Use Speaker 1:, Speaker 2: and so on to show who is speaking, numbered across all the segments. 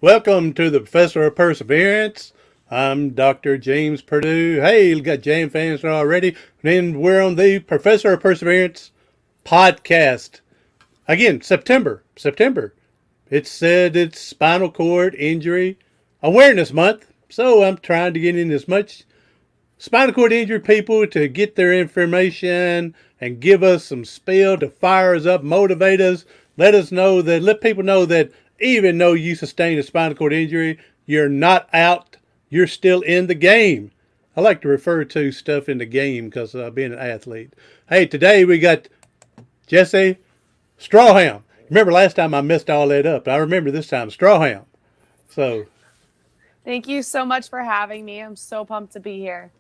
Speaker 1: Welcome to the Professor of Perseverance. I'm Dr. James Purdue. Hey, we got Jam fans already. And we're on the Professor of Perseverance podcast. Again, September. It said it's Spinal Cord Injury Awareness Month. So I'm trying to get in as much spinal cord injury people to get their information and give us some spill to fire us up, motivate us, let people know that even though you sustained a spinal cord injury, you're not out, you're still in the game. I like to refer to stuff in the game because being an athlete. Hey, today we got Jesi Stracham. Remember last time I messed all that up. I remember this time Stracham. So,
Speaker 2: Thank you so much for having me. I'm so pumped to be here.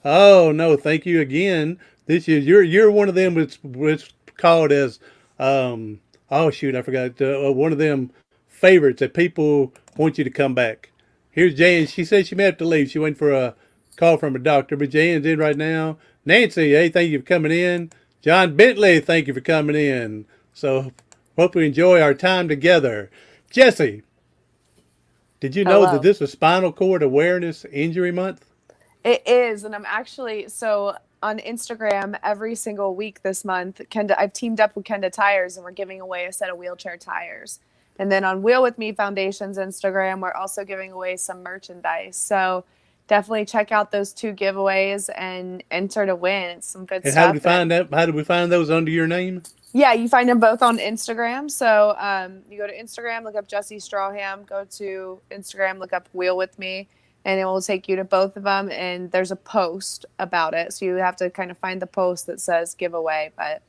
Speaker 1: oh no, thank you again. This is you're one of them what's called as oh shoot, I forgot one of them favorites that people want you to come back. Here's Jan. She said she may have to leave. She went for a call from a doctor, but Jan's in right now. Nancy, hey, thank you for coming in. John Bentley, thank you for coming in. So hope we enjoy our time together. Jesi, did you know that
Speaker 2: Hello.
Speaker 1: this is Spinal Cord Awareness Injury Month?
Speaker 2: It is, and I'm actually on Instagram every single week this month. I've teamed up with Kenda Tires, and we're giving away a set of wheelchair tires. And then on Wheel with Me Foundation's Instagram, we're also giving away some merchandise. So definitely check out those two giveaways and enter to win. It's some good
Speaker 1: And how do we
Speaker 2: stuff.
Speaker 1: find that? How do we find those under your name?
Speaker 2: Yeah, you find them both on Instagram. So you go to Instagram, look up Jesi Stracham, go to Instagram, look up Wheel with Me, and it will take you to both of them. And there's a post about it. So you have to kind of find the post that says giveaway, but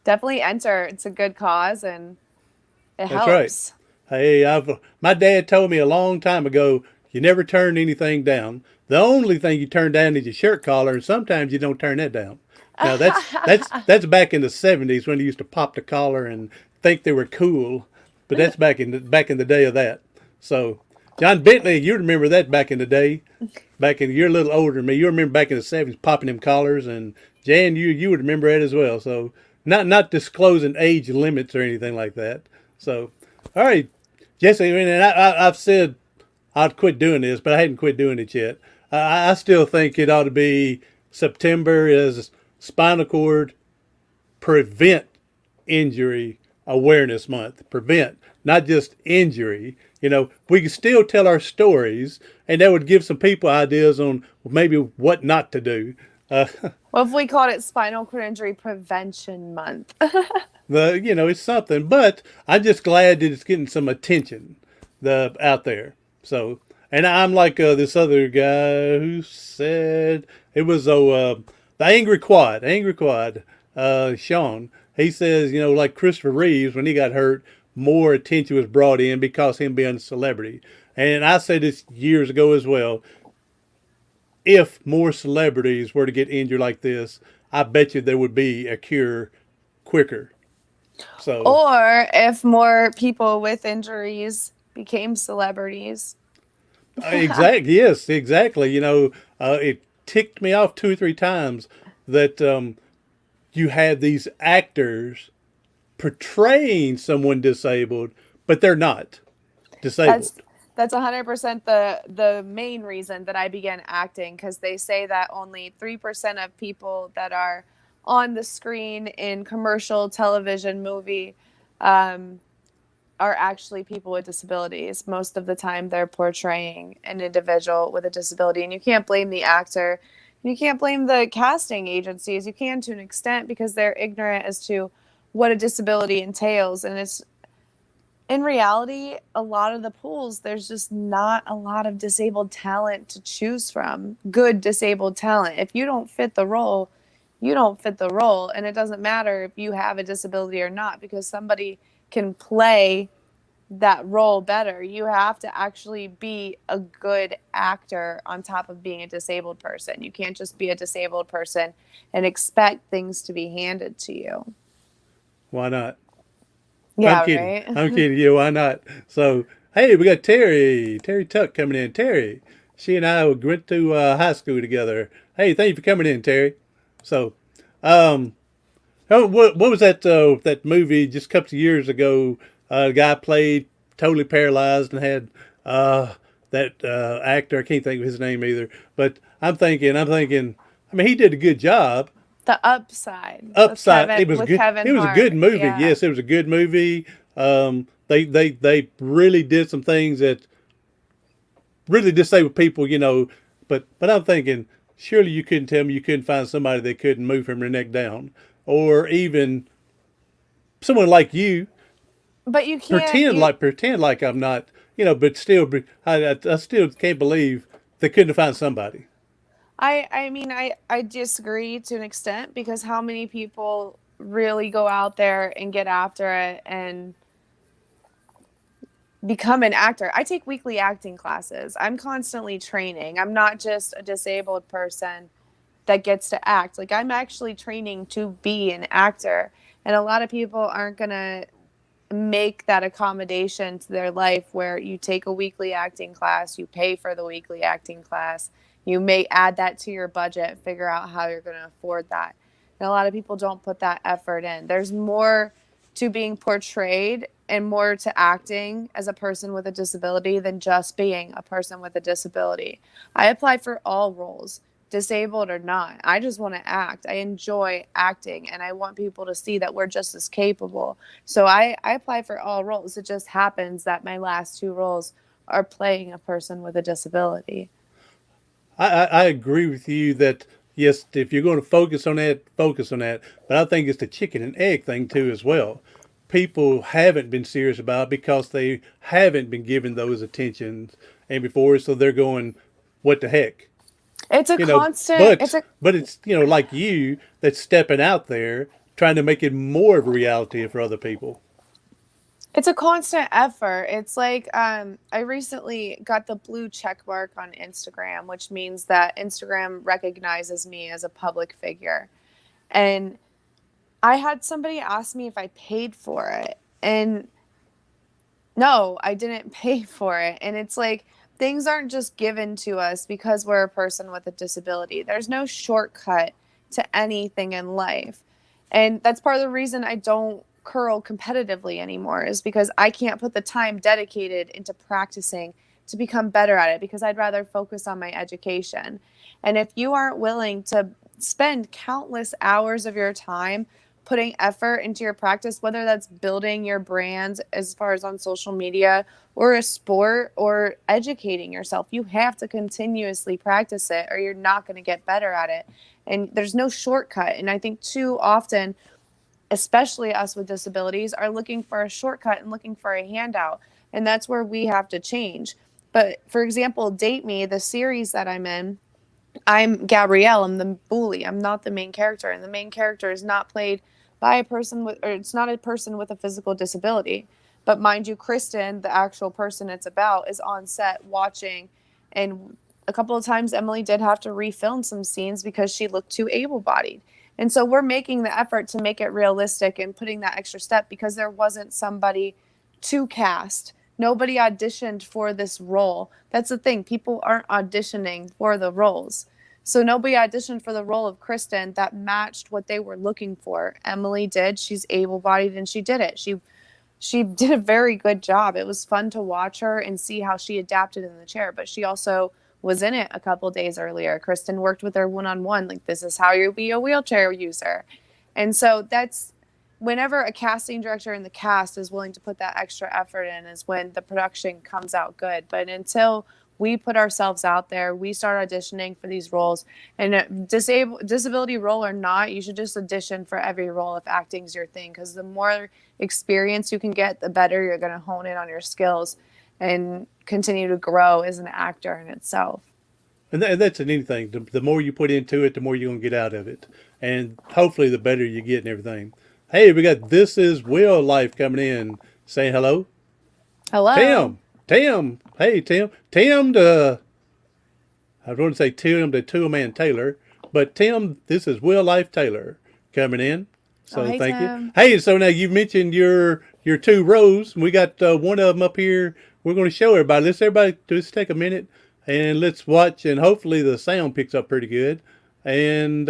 Speaker 2: definitely enter. It's a good cause and it
Speaker 1: That's right.
Speaker 2: helps.
Speaker 1: Hey, my dad told me a long time ago, you never turn anything down. The only thing you turn down is your shirt collar, and sometimes you don't turn that down. Now that's back in the '70s when they used to pop the collar and think they were cool, but that's back in the day of that. So, John Bentley, you remember that back in the day. Back in you're a little older than me. You remember back in the '70s popping them collars, and Jan, you would remember that as well. So, not disclosing age limits or anything like that. So, all right, Jesi, and I've said I'd quit doing this, but I hadn't quit doing it yet. I still think it ought to be September is Spinal Cord Prevent Injury Awareness Month. Prevent, not just injury. We can still tell our stories, and that would give some people ideas on maybe what not to do. Uh,
Speaker 2: What if we called it Spinal Cord Injury Prevention Month?
Speaker 1: it's something, but I'm just glad that it's getting some attention out there. So, and I'm like this other guy who said it was the Angry Quad, Sean. He says, like Christopher Reeves when he got hurt, more attention was brought in because him being a celebrity. And I said this years ago as well. If more celebrities were to get injured like this, I bet you there would be a cure quicker. So
Speaker 2: Or if more people with injuries became celebrities.
Speaker 1: exactly, yes, exactly. It ticked me off 2 or 3 times that you had these actors portraying someone disabled, but they're not disabled.
Speaker 2: That's that's 100% the main reason that I began acting, because they say that only 3% of people that are on the screen in commercial, television, movie um, are actually people with disabilities. Most of the time, they're portraying an individual with a disability, and you can't blame the actor. You can't blame the casting agencies. You can to an extent because they're ignorant as to what a disability entails, and it's in reality, a lot of the pools, there's just not a lot of disabled talent to choose from. Good disabled talent. If you don't fit the role, you don't fit the role. And it doesn't matter if you have a disability or not, because somebody can play that role better. You have to actually be a good actor on top of being a disabled person. You can't just be a disabled person and expect things to be handed to you.
Speaker 1: Why not? I'm
Speaker 2: Yeah,
Speaker 1: kidding.
Speaker 2: right?
Speaker 1: I'm kidding you. Why not? So, hey, we got Terry Tuck coming in. Terry, she and I went to high school together. Hey, thank you for coming in, Terry. So, um, what was that movie just a couple of years ago? A guy played totally paralyzed and had uh, that actor. I can't think of his name either. But I'm thinking. I mean, he did a good job.
Speaker 2: The Upside with
Speaker 1: Upside,
Speaker 2: Kevin
Speaker 1: it was
Speaker 2: with
Speaker 1: good.
Speaker 2: Kevin
Speaker 1: It was a good
Speaker 2: Hart.
Speaker 1: movie.
Speaker 2: Yeah.
Speaker 1: Yes, it was a good movie. They really did some things that really disabled people, But I'm thinking, surely you couldn't tell me you couldn't find somebody that couldn't move from their neck down, or even someone like you
Speaker 2: But you can't
Speaker 1: pretend
Speaker 2: you
Speaker 1: like I'm not, but still, I still can't believe they couldn't find somebody.
Speaker 2: I mean I disagree to an extent because how many people really go out there and get after it and become an actor. I take weekly acting classes. I'm constantly training. I'm not just a disabled person that gets to act. Like I'm actually training to be an actor. And a lot of people aren't going to make that accommodation to their life where you take a weekly acting class, you pay for the weekly acting class, you may add that to your budget, figure out how you're going to afford that. And a lot of people don't put that effort in. There's more to being portrayed and more to acting as a person with a disability than just being a person with a disability. I apply for all roles, disabled or not. I just want to act. I enjoy acting and I want people to see that we're just as capable. So I apply for all roles. It just happens that my last two roles are playing a person with a disability.
Speaker 1: I agree with you that yes, if you're going to focus on that, focus on that. But I think it's the chicken and egg thing too as well. People haven't been serious about it because they haven't been given those attentions and before, so they're going, "What the heck?"
Speaker 2: It's a
Speaker 1: You know.
Speaker 2: constant, it's
Speaker 1: But
Speaker 2: a
Speaker 1: but it's like you that's stepping out there trying to make it more of a reality for other people.
Speaker 2: It's a constant effort. It's like I recently got the blue check mark on Instagram, which means that Instagram recognizes me as a public figure. And I had somebody ask me if I paid for it. And no, I didn't pay for it. And it's like things aren't just given to us because we're a person with a disability. There's no shortcut to anything in life. And that's part of the reason I don't curl competitively anymore is because I can't put the time dedicated into practicing to become better at it because I'd rather focus on my education. And if you aren't willing to spend countless hours of your time putting effort into your practice, whether that's building your brand as far as on social media or a sport or educating yourself. You have to continuously practice it or you're not going to get better at it. And there's no shortcut. And I think too often, especially us with disabilities, are looking for a shortcut and looking for a handout. And that's where we have to change. But for example, Date Me, the series that I'm in, I'm Gabrielle. I'm the bully. I'm not the main character, and the main character is not played by a person with, or it's not a person with a physical disability. But mind you, Kristen, the actual person it's about, is on set watching, and a couple of times Emily did have to refilm some scenes because she looked too able-bodied. And so we're making the effort to make it realistic and putting that extra step because there wasn't somebody to cast. Nobody auditioned for this role. That's the thing. People aren't auditioning for the roles. So nobody auditioned for the role of Kristen that matched what they were looking for. Emily did. She's able-bodied and she did it. She did a very good job. It was fun to watch her and see how she adapted in the chair, but she also was in it a couple days earlier. Kristen worked with her one-on-one, like this is how you be a wheelchair user. And so that's whenever a casting director in the cast is willing to put that extra effort in is when the production comes out good. But until we put ourselves out there, we start auditioning for these roles, and disability role or not, you should just audition for every role if acting's your thing, because the more experience you can get, the better you're going to hone in on your skills and continue to grow as an actor in itself.
Speaker 1: And that's an anything. The more you put into it, the more you're going to get out of it. And hopefully, the better you get and everything. Hey, we got This Is Will Life coming in saying hello.
Speaker 2: Hello.
Speaker 1: Tim. Tim. Hey, Tim. Tim, the, I want to say Tim, the Tool Man Taylor. But Tim, this is Will Life Taylor coming in.
Speaker 2: Oh,
Speaker 1: So
Speaker 2: hey,
Speaker 1: thank you.
Speaker 2: Tim.
Speaker 1: Hey, so now you mentioned your two rows. We got one of them up here. We're going to show everybody. Let's everybody just take a minute and let's watch. And hopefully the sound picks up pretty good. And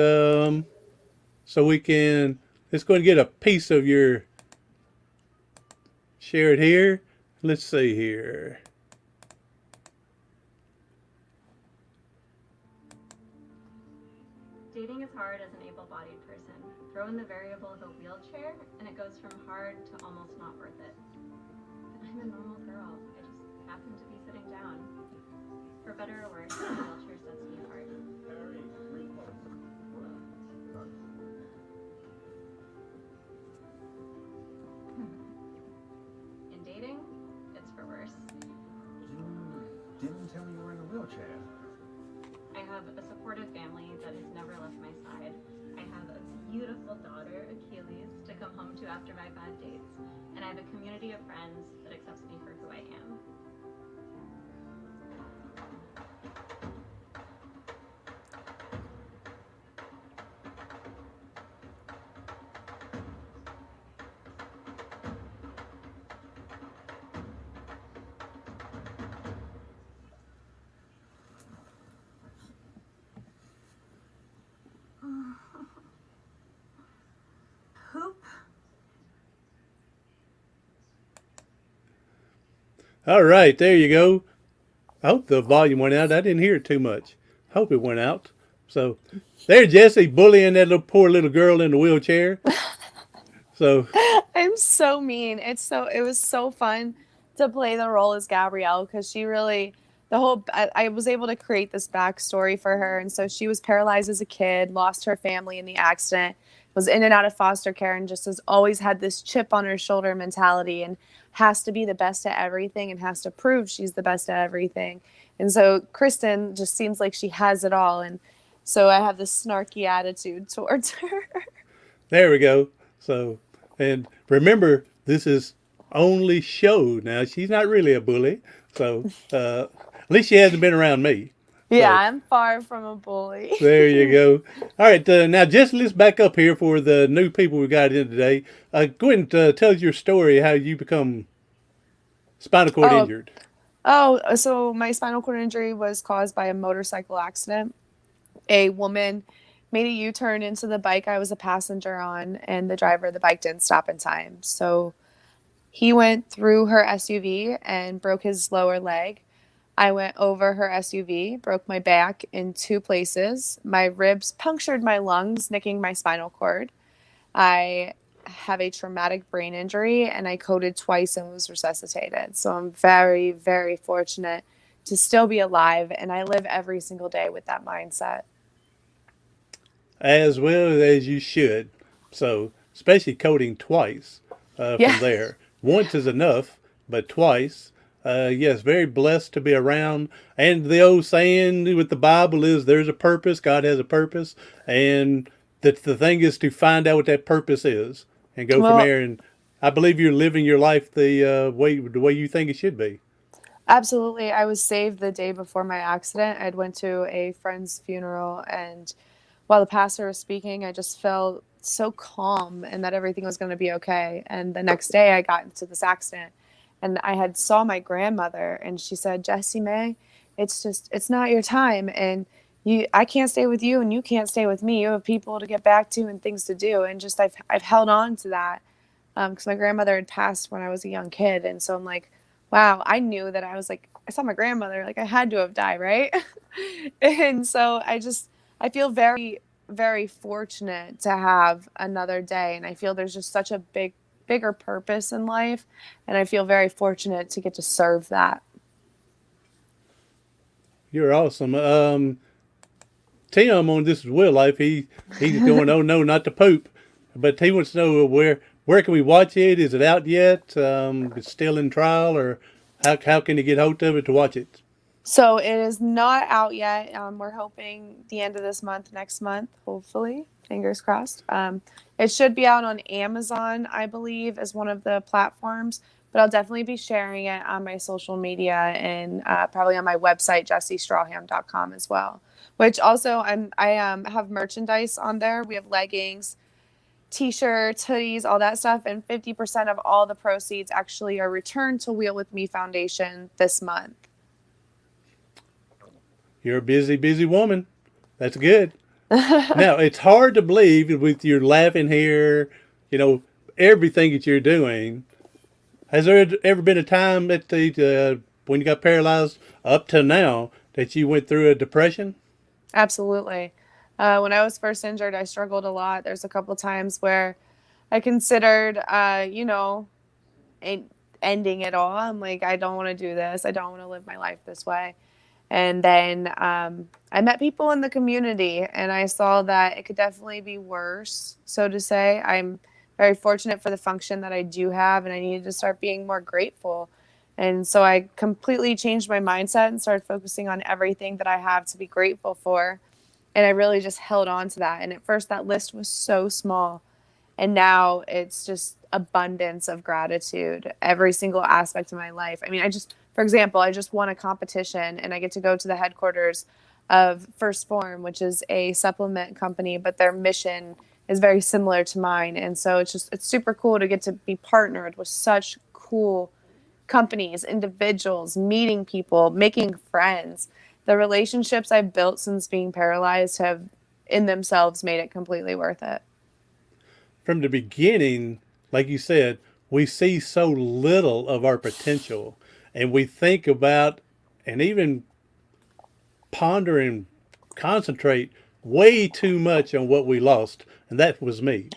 Speaker 1: so we can let's go and get a piece of your share it here. Let's see here.
Speaker 3: Throw in the variable of a wheelchair, and it goes from hard to almost not worth it. But I'm a normal girl. I just happen to be sitting down. For better or worse, the wheelchair sets me apart. In dating, it's for worse.
Speaker 4: You didn't tell me you were in a wheelchair.
Speaker 3: I have a supportive family that has never left my side. I have a beautiful daughter, Achilles, to come home to after my bad dates. And I have a community of friends that accepts me for who I am. Poop.
Speaker 1: All right, there you go. I hope the volume went out. I didn't hear it too much. Hope it went out. So there's Jesse bullying that little poor little girl in the wheelchair. So
Speaker 2: I'm so mean. It was so fun to play the role as Gabrielle because she really I was able to create this backstory for her, and so she was paralyzed as a kid, lost her family in the accident, was in and out of foster care, and just has always had this chip on her shoulder mentality, and has to be the best at everything, and has to prove she's the best at everything. And so Kristen just seems like she has it all, and so I have this snarky attitude towards her.
Speaker 1: there we go. So, and remember, this is only show. Now, she's not really a bully. So, at least she hasn't been around me.
Speaker 2: Yeah,
Speaker 1: So,
Speaker 2: I'm far from a bully.
Speaker 1: there you go. All right, now just let's back up here for the new people we got in today. Go ahead and tell us your story, how you become spinal cord
Speaker 2: Oh,
Speaker 1: injured.
Speaker 2: so my spinal cord injury was caused by a motorcycle accident. A woman made a U-turn into the bike I was a passenger on, and the driver of the bike didn't stop in time. So he went through her SUV and broke his lower leg. I went over her SUV, broke my back in two places. My ribs punctured my lungs, nicking my spinal cord. I have a traumatic brain injury, and I coded twice and was resuscitated. So I'm very, very fortunate to still be alive, and I live every single day with that mindset.
Speaker 1: As well as you should. So, especially coding twice
Speaker 2: Yeah.
Speaker 1: from there. Once is enough, but twice. Yes, very blessed to be around. And the old saying with the Bible is there's a purpose, God has a purpose, and the thing is to find out what that purpose is and go from
Speaker 2: Well,
Speaker 1: there. And I believe you're living your life the way you think it should be.
Speaker 2: absolutely. I was saved the day before my accident. I'd went to a friend's funeral, and while the pastor was speaking, I just felt so calm and that everything was going to be okay. And the next day I got into this accident, and I had saw my grandmother, and she said, "Jesse May, it's not your time, and I can't stay with you and you can't stay with me. You have people to get back to and things to do." And just I've held on to that because my grandmother had passed when I was a young kid, and so I'm like, wow, I knew that I was like, I saw my grandmother, like I had to have died, right? And so I feel very, very fortunate to have another day, and I feel there's just such a bigger purpose in life, and I feel very fortunate to get to serve that.
Speaker 1: You're awesome. Tim on This Is Real Life, he's going, oh no, not to poop, but he wants to know where can we watch it? Is it out yet? It's still in trial, or how can you get hold of it to watch it?
Speaker 2: So it is not out yet. We're hoping the end of this month, next month, hopefully. Fingers crossed. It should be out on Amazon, I believe, as one of the platforms. But I'll definitely be sharing it on my social media and probably on my website, jesistracham.com as well. Which also I have merchandise on there. We have leggings, t-shirts, hoodies, all that stuff, and 50% of all the proceeds actually are returned to Wheel With Me Foundation this month.
Speaker 1: You're a busy, busy woman. That's good. Now, it's hard to believe with your laughing hair, you know, everything that you're doing. Has there ever been a time when you got paralyzed up to now that you went through a depression?
Speaker 2: Absolutely. When I was first injured, I struggled a lot. There's a couple times where I considered, en- ending it all. I'm like, I don't want to do this. I don't want to live my life this way. And then I met people in the community, and I saw that it could definitely be worse, so to say. I'm very fortunate for the function that I do have, and I needed to start being more grateful. And so I completely changed my mindset and started focusing on everything that I have to be grateful for. And I really just held on to that. And at first, that list was so small. And now it's just abundance of gratitude every single aspect of my life. I mean, for example, I just won a competition and I get to go to the headquarters of First Form, which is a supplement company, but their mission is very similar to mine. And so it's super cool to get to be partnered with such cool companies, individuals, meeting people, making friends. The relationships I've built since being paralyzed have in themselves made it completely worth it.
Speaker 1: From the beginning, like you said, we see so little of our potential, and we think about and even ponder and concentrate way too much on what we lost, and that was me.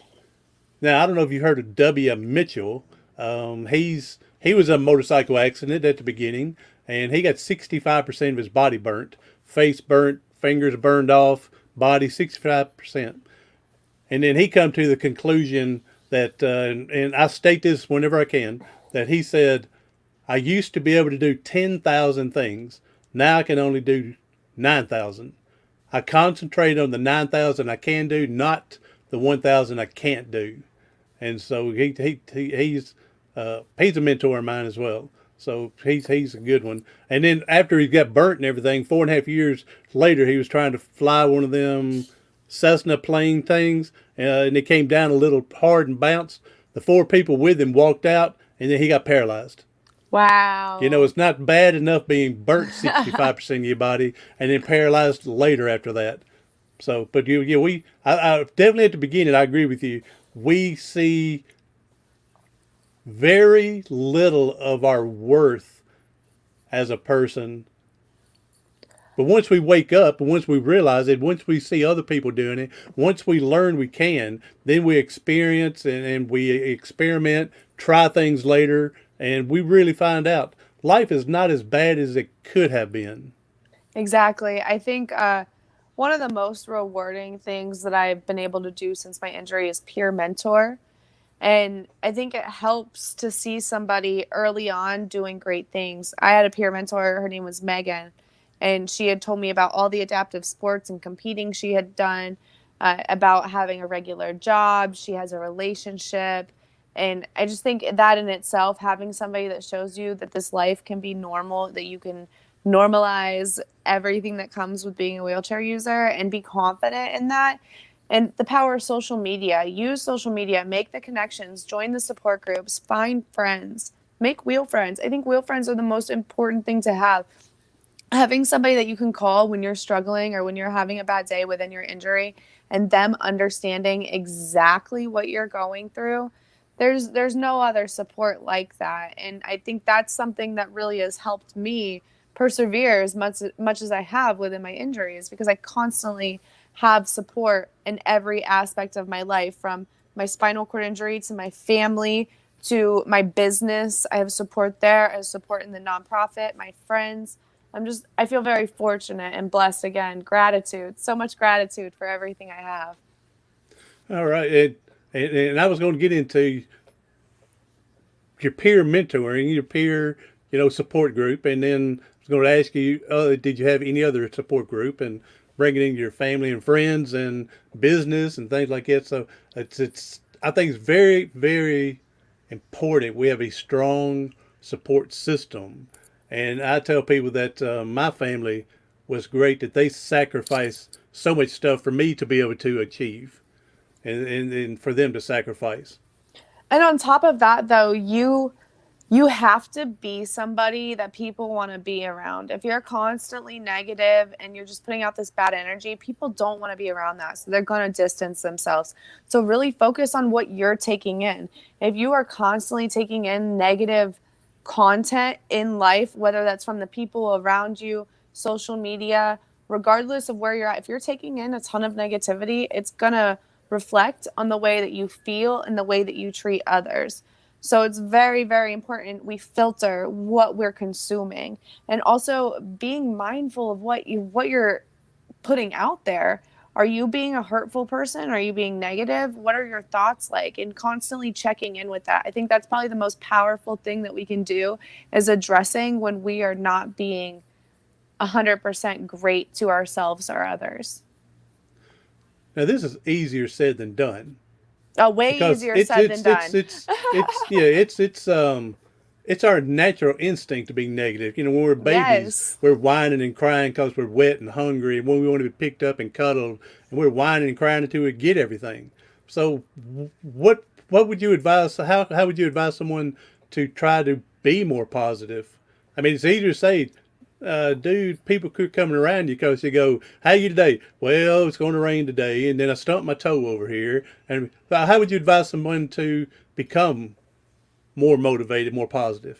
Speaker 1: Now I don't know if you heard of W. Mitchell. He was a motorcycle accident at the beginning, and he got 65% of his body burnt, face burnt, fingers burned off, body 65%. And then he come to the conclusion that, and I state this whenever I can, that he said, I used to be able to do 10,000 things. Now I can only do 9,000. I concentrate on the 9,000 I can do, not the 1,000 I can't do. And so he's a mentor of mine as well. So he's a good one. And then after he got burnt and everything, 4.5 years later, he was trying to fly one of them Cessna plane things, and it came down a little hard and bounced. The four people with him walked out, and then he got paralyzed. You know,
Speaker 2: Wow.
Speaker 1: it's not bad enough being burnt 65% of your body and then paralyzed later after that. So, but I definitely at the beginning, I agree with you. We see very little of our worth as a person. But once we wake up, once we realize it, once we see other people doing it, once we learn we can, then we experience and we experiment, try things later, and we really find out life is not as bad as it could have been.
Speaker 2: Exactly. I think one of the most rewarding things that I've been able to do since my injury is peer mentor. And I think it helps to see somebody early on doing great things. I had a peer mentor, her name was Megan, and she had told me about all the adaptive sports and competing she had done, about having a regular job. She has a relationship. And I just think that in itself, having somebody that shows you that this life can be normal, that you can normalize everything that comes with being a wheelchair user and be confident in that. And the power of social media, use social media, make the connections, join the support groups, find friends, make wheel friends. I think wheel friends are the most important thing to have. Having somebody that you can call when you're struggling or when you're having a bad day within your injury, and them understanding exactly what you're going through, there's no other support like that. And I think that's something that really has helped me persevere as much as I have within my injuries, because I constantly have support in every aspect of my life, from my spinal cord injury to my family to my business. I have support there. I have support in the nonprofit, my friends. I feel very fortunate and blessed again. Gratitude, so much gratitude for everything I have.
Speaker 1: All right. And I was going to get into your peer mentoring, your peer, support group, and then I was going to ask you, did you have any other support group, and bringing in your family and friends and business and things like that. So it's I think it's very very important we have a strong support system, and I tell people that my family was great that they sacrificed so much stuff for me to be able to achieve, and for them to sacrifice.
Speaker 2: And on top of that, though, you have to be somebody that people want to be around. If you're constantly negative and you're just putting out this bad energy, people don't want to be around that. So they're going to distance themselves. So really focus on what you're taking in. If you are constantly taking in negative content in life, whether that's from the people around you, social media, regardless of where you're at, if you're taking in a ton of negativity, it's going to reflect on the way that you feel and the way that you treat others. So it's very, very important we filter what we're consuming, and also being mindful of what you're putting out there. Are you being a hurtful person? Are you being negative? What are your thoughts like? And constantly checking in with that. I think that's probably the most powerful thing that we can do, is addressing when we are not being 100% great to ourselves or others.
Speaker 1: Now this is easier said than done
Speaker 2: Oh, way
Speaker 1: because
Speaker 2: easier said than done.
Speaker 1: it's our natural instinct to be negative. You know, when we're babies,
Speaker 2: Yes.
Speaker 1: we're whining and crying because we're wet and hungry, and when we want to be picked up and cuddled, and we're whining and crying until we get everything. So, what would you advise? How would you advise someone to try to be more positive? I mean, it's easier to say, dude, people quit coming around you because you go, "How you today?" Well, it's going to rain today, and then I stumped my toe over here. And how would you advise someone to become more motivated, more positive?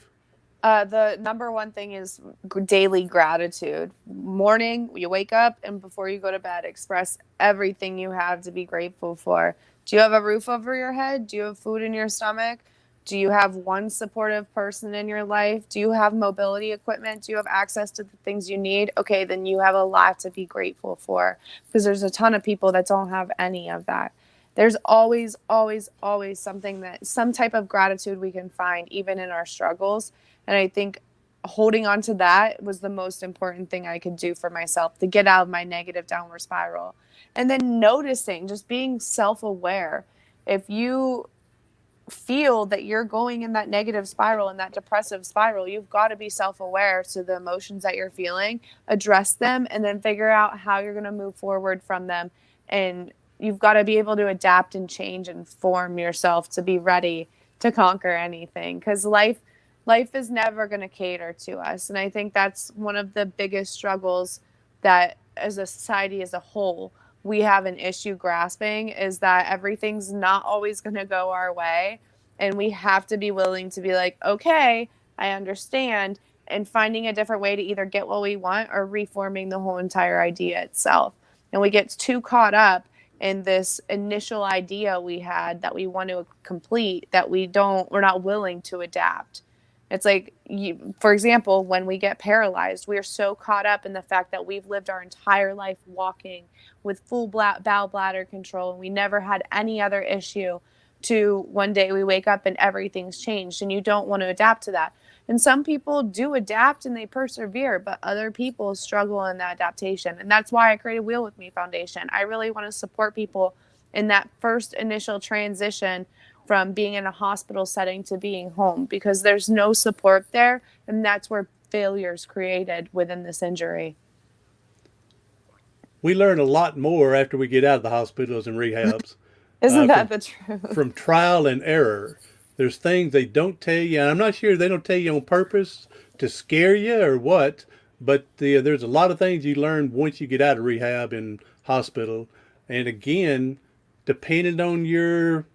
Speaker 2: The number one thing is daily gratitude. Morning, you wake up, and before you go to bed, express everything you have to be grateful for. Do you have a roof over your head? Do you have food in your stomach? Do you have one supportive person in your life? Do you have mobility equipment? Do you have access to the things you need? Okay, then you have a lot to be grateful for, because there's a ton of people that don't have any of that. There's always, always, always something that, some type of gratitude we can find, even in our struggles. And I think holding on to that was the most important thing I could do for myself to get out of my negative downward spiral. And then noticing, just being self aware. If you feel that you're going in that negative spiral and that depressive spiral, you've got to be self aware to the emotions that you're feeling, address them, and then figure out how you're going to move forward from them. And you've got to be able to adapt and change and form yourself to be ready to conquer anything, because life is never going to cater to us. And I think that's one of the biggest struggles that, as a society as a whole, we have an issue grasping, is that everything's not always going to go our way. And we have to be willing to be like, okay, I understand, and finding a different way to either get what we want or reforming the whole entire idea itself. And we get too caught up in this initial idea we had that we want to complete, that we're not willing to adapt. It's like, for example, when we get paralyzed, we are so caught up in the fact that we've lived our entire life walking with full bowel bladder control, and we never had any other issue, to one day we wake up and everything's changed, and you don't want to adapt to that. And some people do adapt and they persevere, but other people struggle in that adaptation. And that's why I created Wheel With Me Foundation. I really want to support people in that first initial transition from being in a hospital setting to being home, because there's no support there, and that's where failure is created within this injury.
Speaker 1: We learn a lot more after we get out of the hospitals and rehabs,
Speaker 2: Isn't that
Speaker 1: from
Speaker 2: the truth?
Speaker 1: from trial and error. There's things they don't tell you, and I'm not sure they don't tell you on purpose to scare you or what. But there's a lot of things you learn once you get out of rehab and hospital. And again, depending on your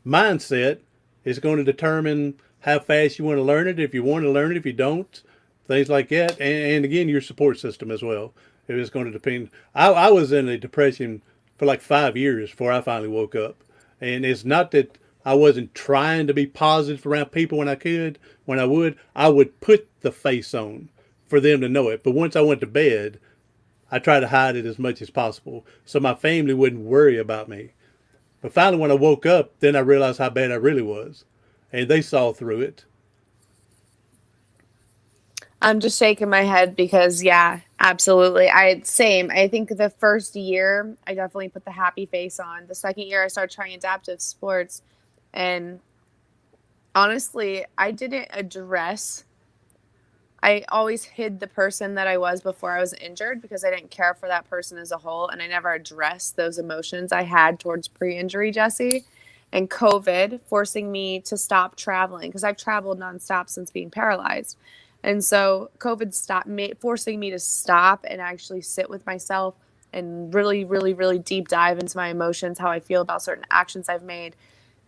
Speaker 1: mindset, is going to determine how fast you want to learn it. If you want to learn it, if you don't, things like that. And again, your support system as well. It is going to depend. I was in a depression for like 5 years before I finally woke up. And it's not that I wasn't trying to be positive around people when I could. When I would put the face on for them to know it. But once I went to bed, I tried to hide it as much as possible so my family wouldn't worry about me. But finally, when I woke up, then I realized how bad I really was. And they saw through it.
Speaker 2: I'm just shaking my head because, yeah, absolutely. Same. I think the first year I definitely put the happy face on. The second year I started trying adaptive sports, and honestly, I didn't address. I always hid the person that I was before I was injured, because I didn't care for that person as a whole, and I never addressed those emotions I had towards pre-injury Jesse. And COVID forcing me to stop traveling, because I've traveled nonstop since being paralyzed. And so COVID forcing me to stop and actually sit with myself and really, really, really deep dive into my emotions, how I feel about certain actions I've made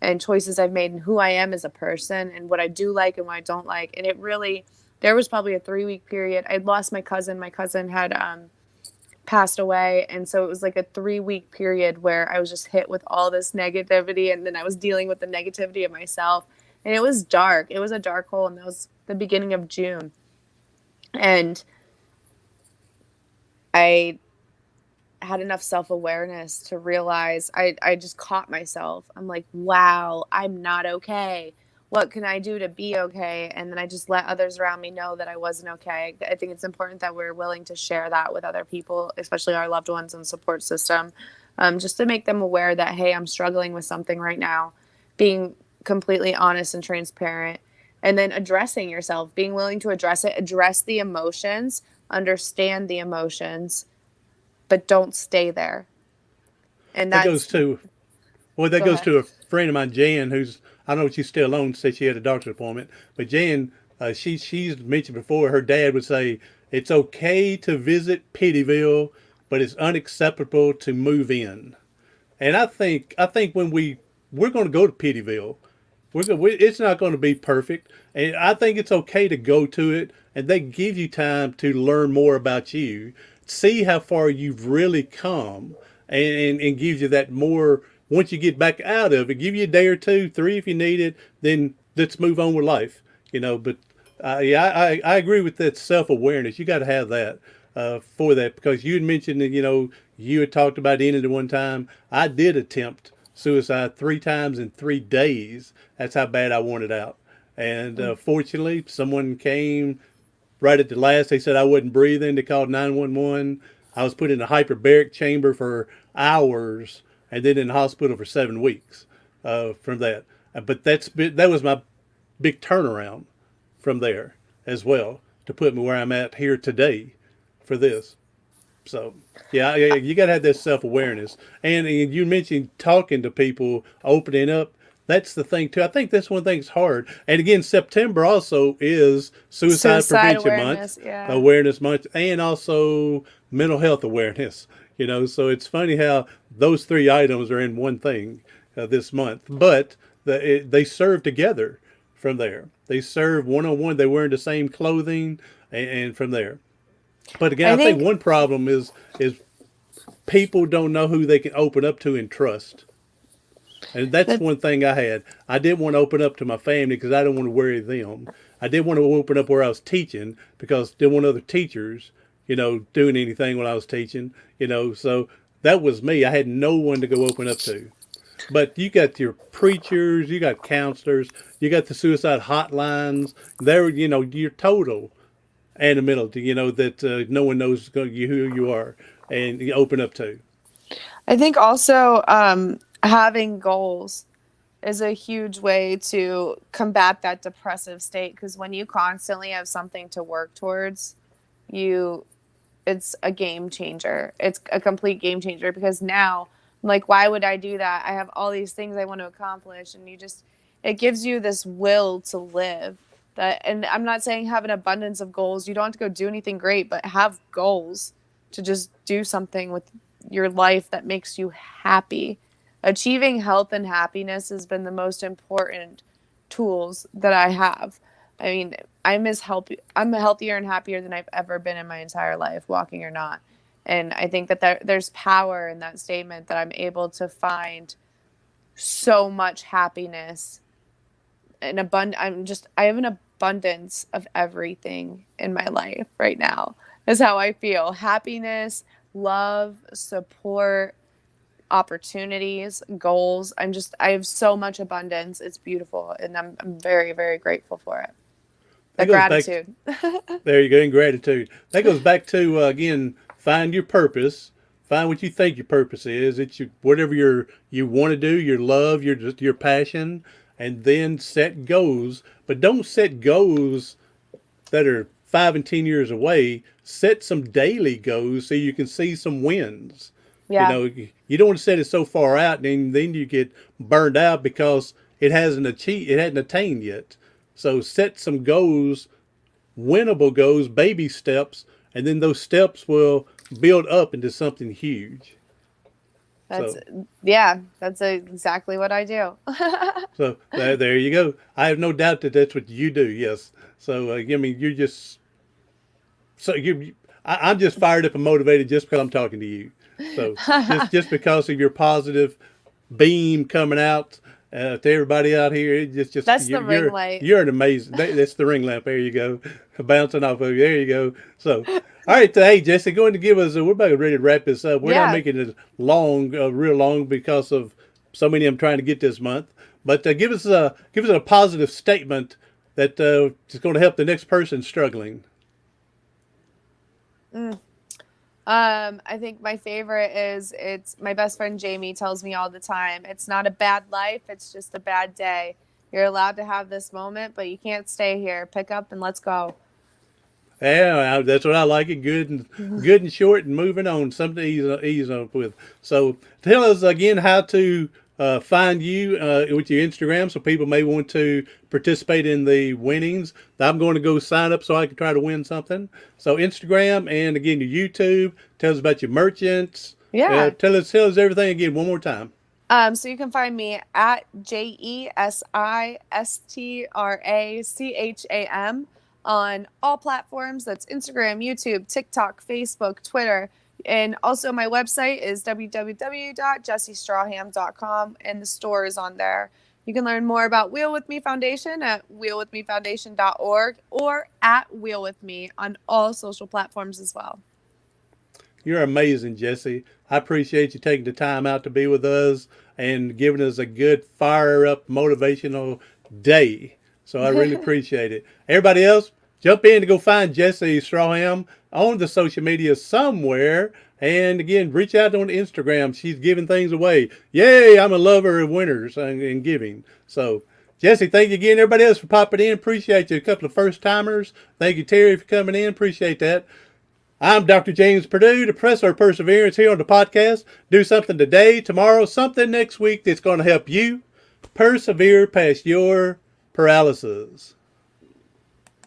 Speaker 2: and choices I've made, and who I am as a person, and what I do like and what I don't like. And there was probably a 3-week period. I'd lost my cousin. My cousin had passed away. And so it was like a 3-week period where I was just hit with all this negativity. And then I was dealing with the negativity of myself. And it was dark. It was a dark hole. And that was the beginning of June. And I had enough self-awareness to realize I just caught myself. I'm like, wow, I'm not okay. What can I do to be okay? And then I just let others around me know that I wasn't okay. I think it's important that we're willing to share that with other people, especially our loved ones and support system, just to make them aware that, hey, I'm struggling with something right now. Being completely honest and transparent, and then addressing yourself, being willing to address it, address the emotions, understand the emotions, but don't stay there. And
Speaker 1: That goes
Speaker 2: that's,
Speaker 1: to Well, that
Speaker 2: go
Speaker 1: goes
Speaker 2: ahead.
Speaker 1: to a friend of mine, Jan, who's I don't know if she's still on. Said she had a doctor's appointment, but Jan, she's mentioned before. Her dad would say it's okay to visit Pittyville, but it's unacceptable to move in. And I think when we're going to go to Pittyville, it's not going to be perfect, and I think it's okay to go to it, and they give you time to learn more about you, see how far you've really come, and gives you that more. Once you get back out of it, give you a day or two, three if you need it. Then let's move on with life, But yeah, I agree with that self awareness. You got to have that for that because you had mentioned that you had talked about ending at one time. I did attempt suicide 3 times in 3 days. That's how bad I wanted out. And fortunately, someone came right at the last. They said I wasn't breathing. They called 911. I was put in a hyperbaric chamber for hours, and then in the hospital for 7 weeks from that. But that was my big turnaround from there as well to put me where I'm at here today for this. So yeah, you got to have that self awareness. And you mentioned talking to people, opening up. That's the thing too. I think that's one thing that's hard. And again, September also is Suicide
Speaker 2: Suicide
Speaker 1: Prevention Month,
Speaker 2: awareness. Yeah.
Speaker 1: Awareness Month, and also mental health awareness. So it's funny how those 3 items are in one thing this month, but they serve together from there. They serve one on one. They wearing the same clothing, and from there. But again,
Speaker 2: I
Speaker 1: I think
Speaker 2: think
Speaker 1: one problem is people don't know who they can open up to and trust. And that's
Speaker 2: that's,
Speaker 1: one thing I had. I didn't want to open up to my family because I didn't want to worry them. I didn't want to open up where I was teaching because I didn't want other teachers, doing anything when I was teaching. So that was me. I had no one to go open up to. But you got your preachers, you got counselors, you got the suicide hotlines. You're total anonymity, that no one knows who you are and you open up to.
Speaker 2: I think also having goals is a huge way to combat that depressive state, because when you constantly have something to work towards, you it's a game changer. It's a complete game changer because now I'm like, why would I do that? I have all these things I want to accomplish, and it gives you this will to live. And I'm not saying have an abundance of goals. You don't have to go do anything great, but have goals to just do something with your life that makes you happy. Achieving health and happiness has been the most important tools that I have. I mean, I'm healthier and happier than I've ever been in my entire life, walking or not. And I think that there's power in that statement, that I'm able to find so much happiness and I have an abundance of everything in my life right now. Is how I feel. Happiness, love, support, opportunities, goals. I have so much abundance. It's beautiful, and I'm very, very grateful for it. The
Speaker 1: That goes back.
Speaker 2: gratitude.
Speaker 1: There you go, in gratitude. That goes back to again, find your purpose. Find what you think your purpose is. It's whatever you want to do, your love, your passion, and then set goals. But don't set goals that are 5 and 10 years away. Set some daily goals so you can see some wins. You
Speaker 2: Yeah.
Speaker 1: know, you don't want to set it so far out, and then you get burned out because it hadn't attained yet. So set some goals, winnable goals, baby steps, and then those steps will build up into something huge.
Speaker 2: That's
Speaker 1: So,
Speaker 2: yeah, that's exactly what I do.
Speaker 1: so there you go. I have no doubt that that's what you do. Yes. So I mean, you're just so you. I'm just fired up and motivated just because I'm talking to you. So just because of your positive beam coming out to everybody out here, it just
Speaker 2: That's the ring light.
Speaker 1: you're an amazing. That's the ring lamp. There you go, bouncing off of you. There you go. So. All right, hey Jesse, go ahead and give us. We're about ready to wrap this up. We're not
Speaker 2: Yeah.
Speaker 1: making it long, real long, because of so many I'm trying to get this month. But give us a positive statement that is going to help the next person struggling.
Speaker 2: I think my favorite is it's my best friend Jamie tells me all the time. It's not a bad life, it's just a bad day. You're allowed to have this moment, but you can't stay here. Pick up and let's go.
Speaker 1: Yeah, that's what I like. It good and short, and moving on. Something to ease up with. So tell us again how to find you with your Instagram, so people may want to participate in the winnings. I'm going to go sign up so I can try to win something. So Instagram, and again your YouTube. Tell us about your merchants.
Speaker 2: Yeah.
Speaker 1: Tell us everything again one more time.
Speaker 2: So you can find me at JesiStracham on all platforms. That's Instagram, YouTube, TikTok, Facebook, Twitter. And also my website is www.jesistracham.com, and the store is on there. You can learn more about Wheel With Me Foundation at wheelwithmefoundation.org or at Wheel With Me on all social platforms as well.
Speaker 1: You're amazing, Jesse. I appreciate you taking the time out to be with us and giving us a good, fire up, motivational day. So I really appreciate it. Everybody else, jump in to go find Jesi Stracham on the social media somewhere. And again, reach out on Instagram. She's giving things away. Yay, I'm a lover of winners and giving. So, Jesse, thank you again. Everybody else for popping in. Appreciate you. A couple of first timers. Thank you, Terry, for coming in. Appreciate that. I'm Dr. James Perdue, to press our perseverance here on the podcast. Do something today, tomorrow, something next week that's going to help you persevere past your paralysis.